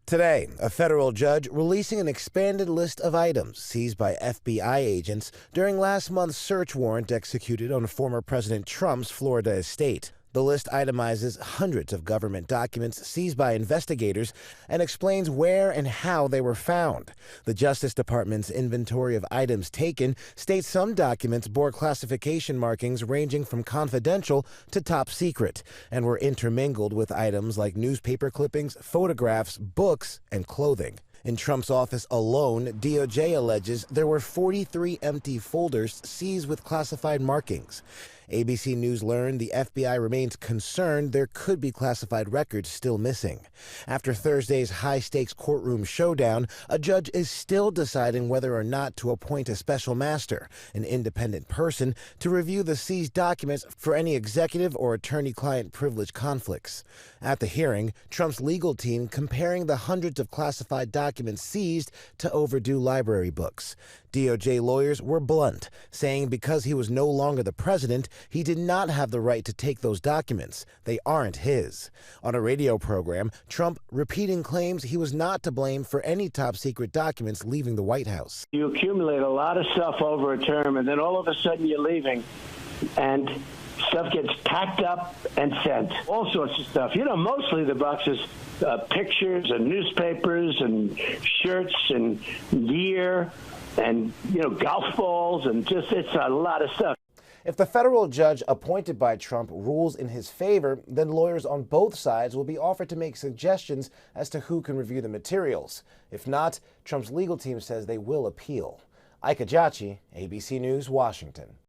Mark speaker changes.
Speaker 1: Today, a federal judge releasing an expanded list of items seized by FBI agents during last month's search warrant executed on former President Trump's Florida estate. The list itemizes hundreds of government documents seized by investigators and explains where and how they were found. The Justice Department's inventory of items taken states some documents bore classification markings ranging from confidential to top secret and were intermingled with items like newspaper clippings, photographs, books, and clothing. In Trump's office alone, DOJ alleges there were 43 empty folders seized with classified markings. ABC News learned the FBI remains concerned there could be classified records still missing. After Thursday's high-stakes courtroom showdown, a judge is still deciding whether or not to appoint a special master, an independent person, to review the seized documents for any executive or attorney-client privilege conflicts. At the hearing, Trump's legal team comparing the hundreds of classified documents seized to overdue library books. DOJ lawyers were blunt, saying because he was no longer the president, he did not have the right to take those documents. They aren't his. On a radio program, Trump repeating claims he was not to blame for any top-secret documents leaving the White House.
Speaker 2: You accumulate a lot of stuff over a term, and then all of a sudden you're leaving, and stuff gets packed up and sent. All sorts of stuff. Mostly the boxes, pictures and newspapers and shirts and gear and, golf balls and it's a lot of stuff.
Speaker 1: If the federal judge appointed by Trump rules in his favor, then lawyers on both sides will be offered to make suggestions as to who can review the materials. If not, Trump's legal team says they will appeal. Ike Ajachi, ABC News, Washington.